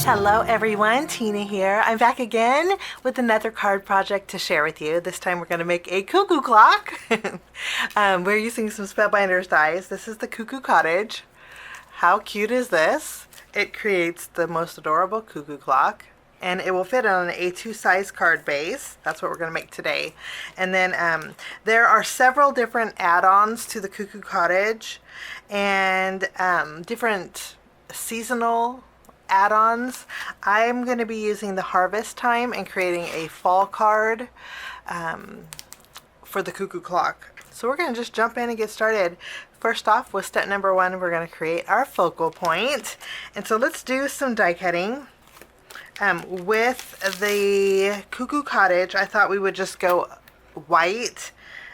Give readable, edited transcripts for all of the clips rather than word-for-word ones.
Hello everyone, Tina here. I'm back again with another card project to share with you. This time we're going to make a cuckoo clock. We're using some Spellbinders dies. This is the Cuckoo Cottage. How cute is this? It creates the most adorable cuckoo clock, and it will fit on an A2 size card base. That's what we're going to make today. And then there are several different add-ons to the Cuckoo Cottage and different seasonal add-ons. I'm going to be using the harvest time and creating a fall card for the cuckoo clock. So we're going to just jump in and get started. First off, with step number 1, we're going to create our focal point. And so let's do some die cutting. With the Cuckoo Cottage, I thought we would just go white.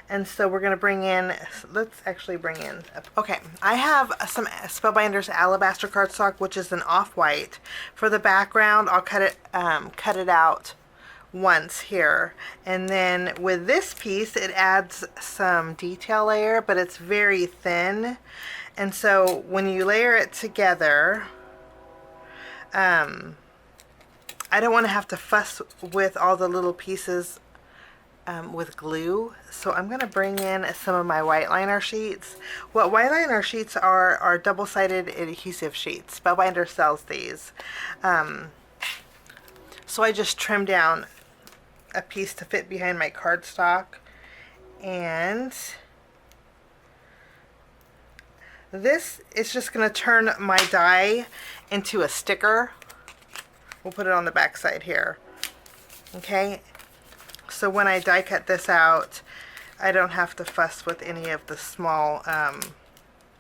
And so we're going to bring in, let's actually bring in, okay, I have some Spellbinders Alabaster cardstock, which is an off-white. For the background, I'll cut it out once here. And then with this piece, it adds some detail layer, but it's very thin. And so when you layer it together, I don't want to have to fuss with all the little pieces with glue, so I'm going to bring in some of my white liner sheets. What white liner sheets are double-sided adhesive sheets. Spellbinder sells these. So I just trimmed down a piece to fit behind my cardstock, and this is just going to turn my die into a sticker. We'll put it on the back side here. Okay. So when I die cut this out, I don't have to fuss with any of the small,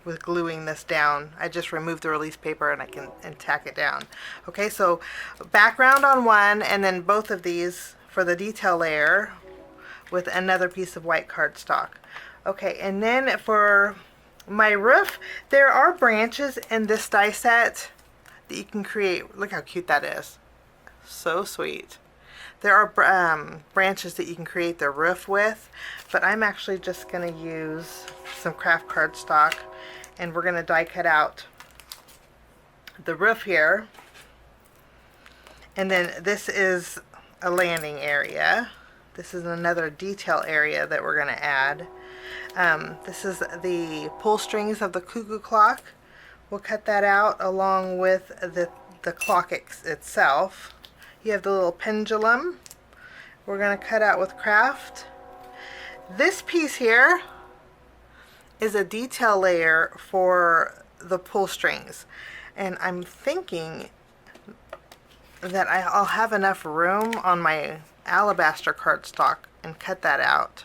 with gluing this down. I just remove the release paper and I can tack it down. Okay, so background on one, and then both of these for the detail layer with another piece of white cardstock. Okay, and then for my roof, there are branches in this die set that you can create. Look how cute that is. So sweet. There are branches that you can create the roof with, but I'm actually just going to use some craft cardstock, and we're going to die cut out the roof here. And then this is a landing area. This is another detail area that we're going to add. This is the pull strings of the cuckoo clock. We'll cut that out along with the clock itself. You have the little pendulum. We're going to cut out with craft. This piece here is a detail layer for the pull strings. And I'm thinking that I'll have enough room on my alabaster cardstock and cut that out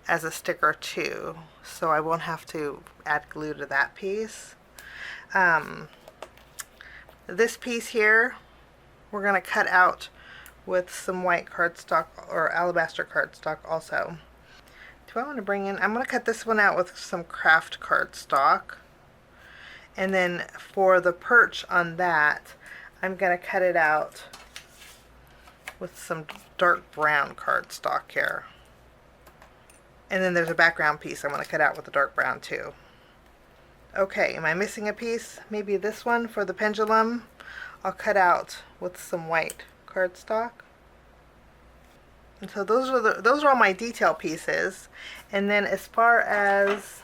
as a sticker too. So I won't have to add glue to that piece. This piece here, we're going to cut out with some white cardstock or alabaster cardstock also. Do I want to bring in, I'm going to cut this one out with some craft cardstock. And then for the perch on that, I'm going to cut it out with some dark brown cardstock here. And then there's a background piece I'm going to cut out with the dark brown too. Okay, am I missing a piece? Maybe this one for the pendulum. I'll cut out with some white cardstock. And so those are all my detail pieces. And then as far as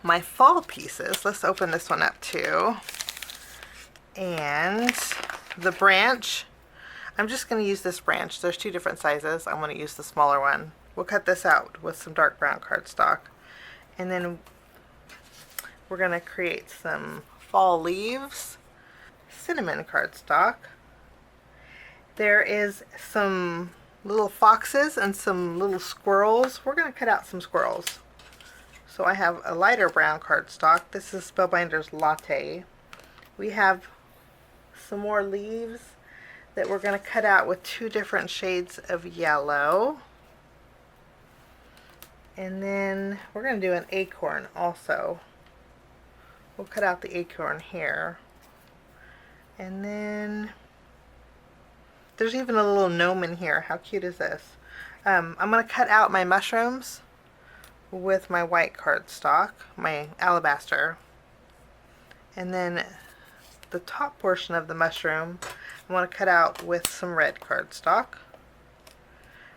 my fall pieces, let's open this one up too. And the branch, I'm just going to use this branch. There's 2 different sizes. I'm going to use the smaller one. We'll cut this out with some dark brown cardstock. And then we're going to create some fall leaves, cinnamon cardstock. There is some little foxes and some little squirrels. We're going to cut out some squirrels. So I have a lighter brown cardstock. This is Spellbinders Latte. We have some more leaves that we're going to cut out with 2 different shades of yellow. And then we're going to do an acorn also. We'll cut out the acorn here. And then there's even a little gnome in here. How cute is this? I'm going to cut out my mushrooms with my white cardstock, my alabaster. And then the top portion of the mushroom, I want to cut out with some red cardstock.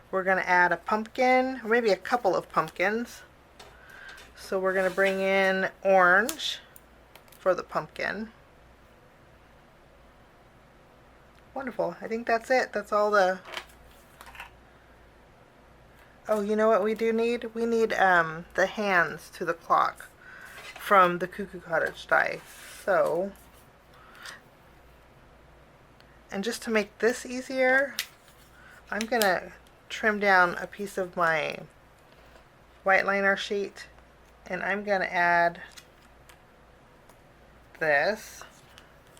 We're going to add a pumpkin, or maybe a couple of pumpkins. So we're going to bring in orange for the pumpkin. Wonderful. I think that's it. That's all the... Oh, you know what we do need? We need the hands to the clock from the Cuckoo Cottage die. So, and just to make this easier, I'm going to trim down a piece of my white liner sheet, and I'm going to add this.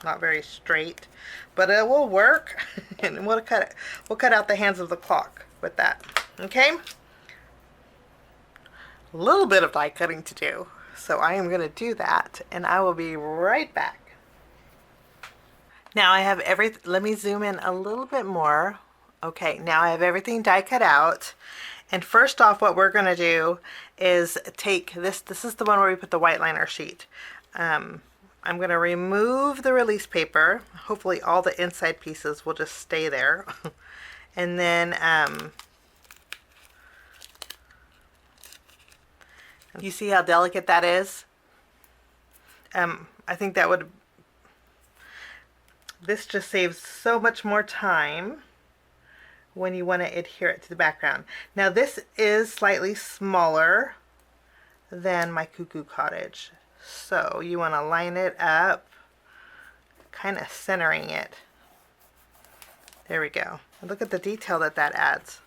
Not very straight, but it will work. And we'll cut out the hands of the clock with that. Okay? A little bit of die cutting to do. So I am going to do that, and I will be right back. Now I have let me zoom in a little bit more. Okay, now I have everything die cut out. And first off, what we're going to do is take this. This is the one where we put the white liner sheet. I'm going to remove the release paper. Hopefully all the inside pieces will just stay there. And then you see how delicate that is? I think that would... This just saves so much more time when you want to adhere it to the background. Now this is slightly smaller than my Cuckoo Cottage. So you want to line it up, kind of centering it. There we go. And look at the detail that that adds.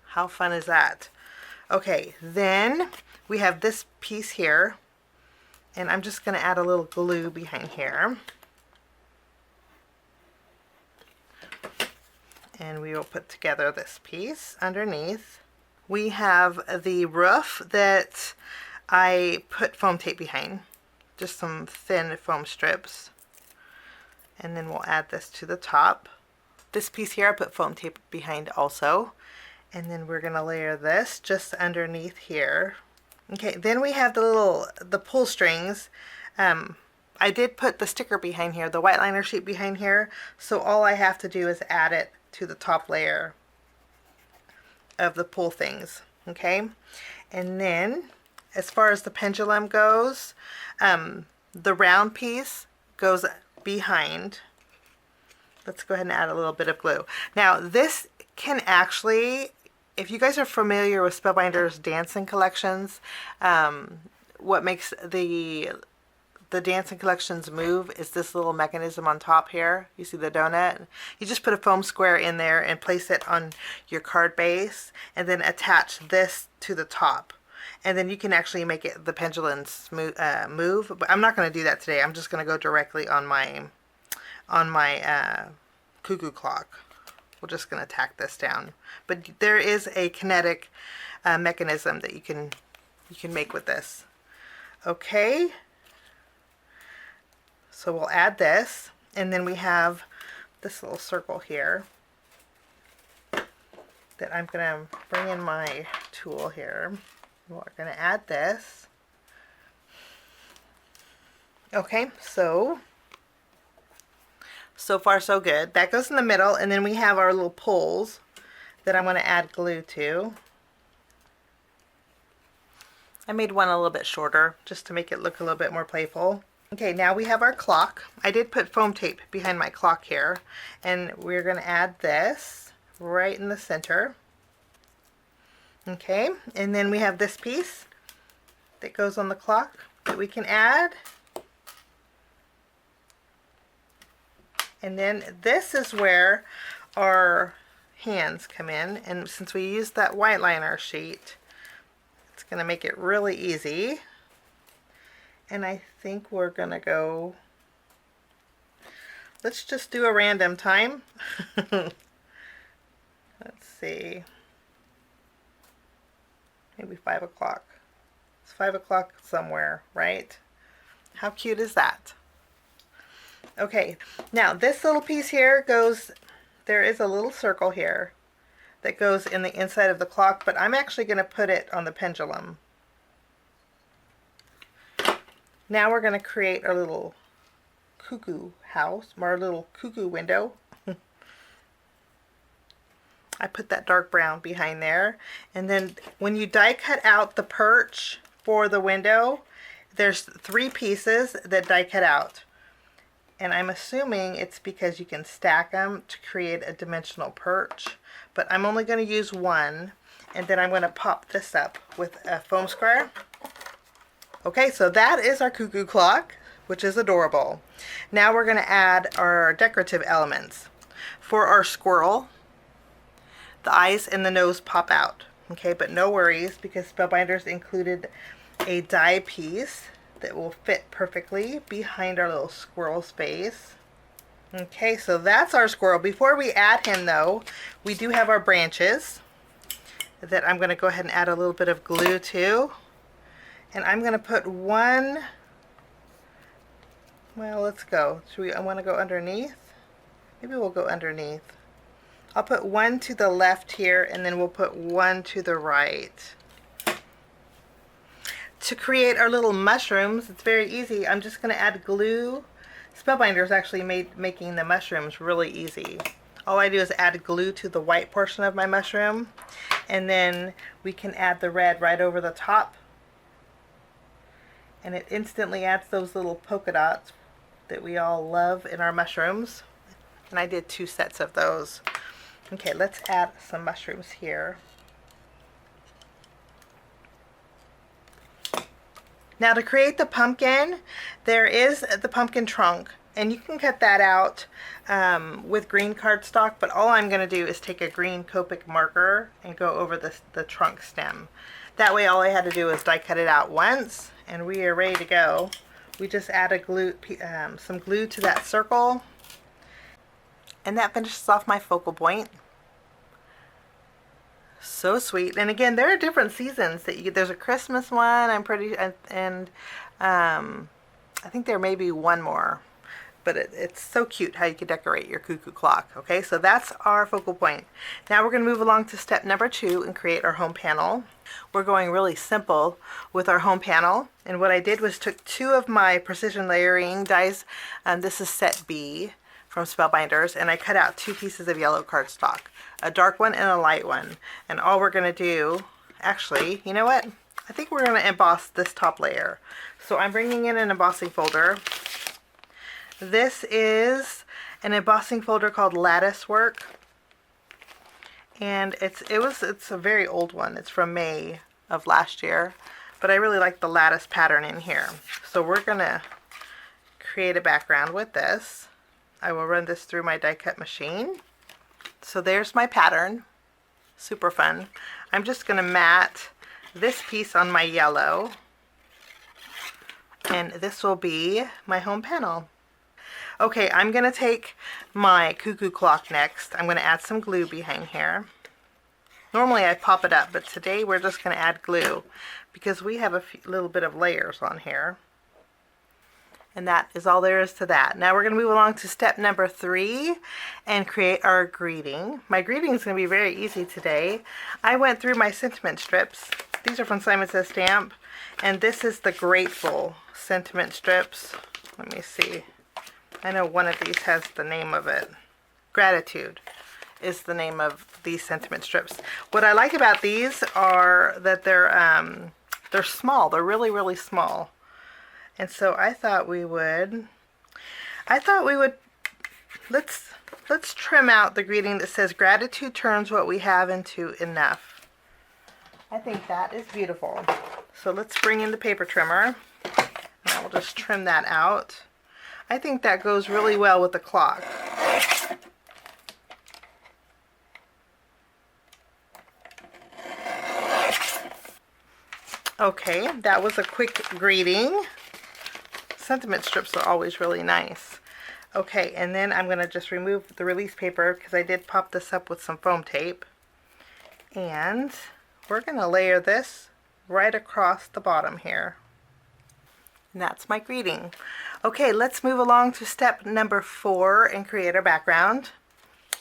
How fun is that? Okay, then we have this piece here, and I'm just going to add a little glue behind here. And we will put together this piece underneath. We have the roof that I put foam tape behind, just some thin foam strips. And then we'll add this to the top. This piece here I put foam tape behind also. And then we're going to layer this just underneath here. Okay, then we have the pull strings. I did put the sticker behind here, the white liner sheet behind here. So all I have to do is add it to the top layer of the pull things. Okay, and then as far as the pendulum goes, the round piece goes behind. Let's go ahead and add a little bit of glue. Now this can actually, if you guys are familiar with Spellbinders dancing collections, what makes the dancing collections move is this little mechanism on top here. You see the donut? You just put a foam square in there and place it on your card base, and then attach this to the top. And then you can actually make it the pendulum move. But I'm not going to do that today. I'm just going to go directly on my Cuckoo Clock. We're just going to tack this down. But there is a kinetic mechanism that you can make with this. Okay. So we'll add this, and then we have this little circle here that I'm going to bring in my tool here. We're going to add this. Okay, so far so good. That goes in the middle, and then we have our little pulls that I'm going to add glue to. I made one a little bit shorter just to make it look a little bit more playful. Okay, now we have our clock. I did put foam tape behind my clock here, and we're going to add this right in the center. Okay, and then we have this piece that goes on the clock that we can add. And then this is where our hands come in, and since we used that white liner sheet, it's going to make it really easy. And I think we're going to go, let's just do a random time. Let's see, maybe 5 o'clock. It's 5 o'clock somewhere, right? How cute is that? Okay, now this little piece here goes, there is a little circle here that goes in the inside of the clock, but I'm actually going to put it on the pendulum. Now we're going to create our little cuckoo house, our little cuckoo window. I put that dark brown behind there. And then when you die cut out the perch for the window, there's 3 pieces that die cut out. And I'm assuming it's because you can stack them to create a dimensional perch. But I'm only going to use one. And then I'm going to pop this up with a foam square. Okay, so that is our cuckoo clock, which is adorable. Now we're going to add our decorative elements. For our squirrel, the eyes and the nose pop out. Okay, but no worries, because Spellbinders included a die piece that will fit perfectly behind our little squirrel space. Okay, so that's our squirrel. Before we add him though, we do have our branches that I'm going to go ahead and add a little bit of glue to. And I'm going to put one, well, let's go. I want to go underneath? Maybe we'll go underneath. I'll put one to the left here, and then we'll put one to the right. To create our little mushrooms, it's very easy. I'm just going to add glue. Spellbinders actually made making the mushrooms really easy. All I do is add glue to the white portion of my mushroom, and then we can add the red right over the top. And it instantly adds those little polka dots that we all love in our mushrooms. And I did 2 sets of those. Okay, let's add some mushrooms here. Now to create the pumpkin, there is the pumpkin trunk, and you can cut that out with green cardstock, but all I'm going to do is take a green Copic marker and go over the trunk stem. That way all I had to do is die cut it out once, and we are ready to go. We just add some glue to that circle, and that finishes off my focal point. So sweet. And again, there are different seasons that you get. There's a Christmas one, I'm pretty, and I think there may be one more. But it's so cute how you can decorate your cuckoo clock. Okay, so that's our focal point. Now we're going to move along to step number 2 and create our home panel. We're going really simple with our home panel. And what I did was took 2 of my precision layering dies. This is set B from Spellbinders, and I cut out 2 pieces of yellow cardstock, a dark one and a light one. And all we're going to do, actually, you know what? I think we're going to emboss this top layer. So I'm bringing in an embossing folder. This is an embossing folder called Lattice Work, and it's a very old one. It's from May of last year, but I really like the lattice pattern in here. So we're gonna create a background with this. I will run this through my die cut machine. So there's my pattern. Super fun. I'm just gonna mat this piece on my yellow, and this will be my home panel. Okay, I'm going to take my cuckoo clock next. I'm going to add some glue behind here. Normally I pop it up, but today we're just going to add glue because we have a little bit of layers on here. And that is all there is to that. Now we're going to move along to step number 3 and create our greeting. My greeting is going to be very easy today. I went through my sentiment strips. These are from Simon Says Stamp, and this is the Grateful sentiment strips. Let me see. I know one of these has the name of it. Gratitude is the name of these sentiment strips. What I like about these are that they're small. They're really, really small. And so I thought we would let's trim out the greeting that says gratitude turns what we have into enough. I think that is beautiful. So let's bring in the paper trimmer. And we'll just trim that out. I think that goes really well with the clock. Okay, that was a quick greeting. Sentiment strips are always really nice. Okay, and then I'm going to just remove the release paper because I did pop this up with some foam tape. And we're going to layer this right across the bottom here. And that's my greeting. Okay, let's move along to step number 4 and create our background.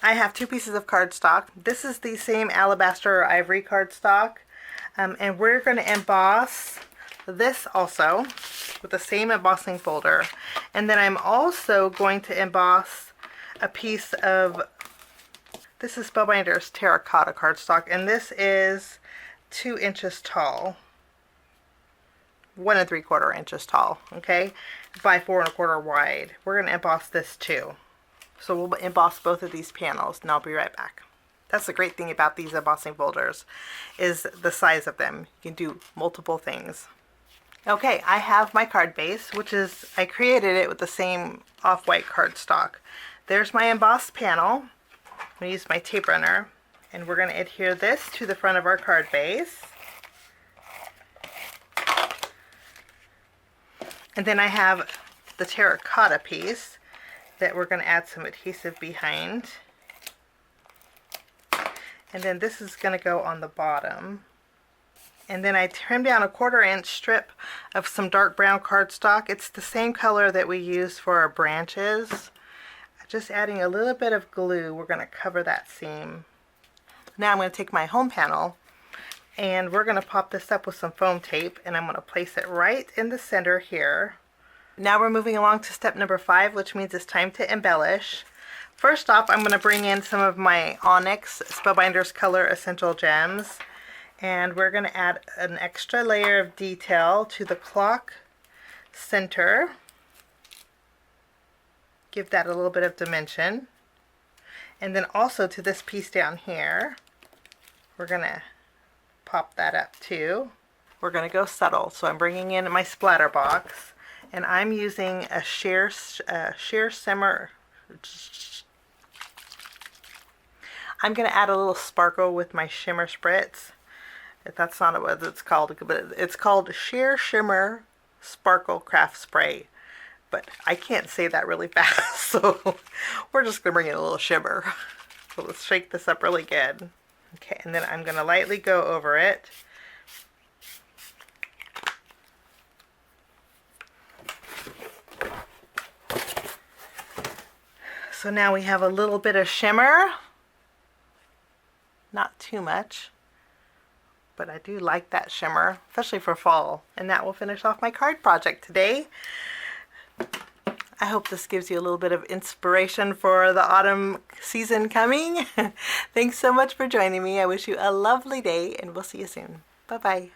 I have 2 pieces of cardstock. This is the same alabaster or ivory cardstock. And we're going to emboss this also. with the same embossing folder. And then I'm also going to emboss a piece of, this is Spellbinders terracotta cardstock, and this is 2 inches tall. 1 3/4 inches tall, okay, by 4 1/4 wide. We're going to emboss this too. So we'll emboss both of these panels, and I'll be right back. That's the great thing about these embossing folders, is the size of them. You can do multiple things. Okay, I have my card base, which is, I created it with the same off-white cardstock. There's my embossed panel. I'm going to use my tape runner, and we're going to adhere this to the front of our card base. And then I have the terracotta piece that we're going to add some adhesive behind. And then this is going to go on the bottom. And then I trimmed down a 1/4 inch strip of some dark brown cardstock. It's the same color that we use for our branches. Just adding a little bit of glue, we're going to cover that seam. Now I'm going to take my home panel, and we're going to pop this up with some foam tape, and I'm going to place it right in the center here. Now we're moving along to step number 5, which means it's time to embellish. First off, I'm going to bring in some of my Onyx Spellbinders Color Essential Gems, and we're going to add an extra layer of detail to the clock center. Give that a little bit of dimension. And then also to this piece down here, we're going to pop that up too. We're going to go subtle. So I'm bringing in my splatter box, and I'm using a Shears Shimmer. I'm going to add a little sparkle with my Shimmer Spritz. If that's not what it's called, but it's called Sheer Shimmer Sparkle Craft Spray. But I can't say that really fast, so we're just going to bring in a little shimmer. So let's shake this up really good. Okay, and then I'm going to lightly go over it. So now we have a little bit of shimmer. Not too much, but I do like that shimmer, especially for fall. And that will finish off my card project today. I hope this gives you a little bit of inspiration for the autumn season coming. Thanks so much for joining me. I wish you a lovely day, and we'll see you soon. Bye-bye.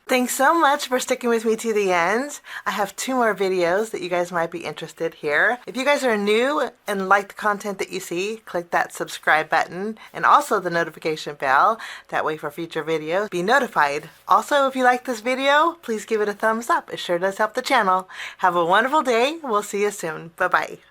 Thanks so much for sticking with me to the end. I have 2 more videos that you guys might be interested here. If you guys are new and like the content that you see, click that subscribe button and also the notification bell. That way for future videos, be notified. Also, if you like this video, please give it a thumbs up. It sure does help the channel. Have a wonderful day. We'll see you soon. Bye-bye.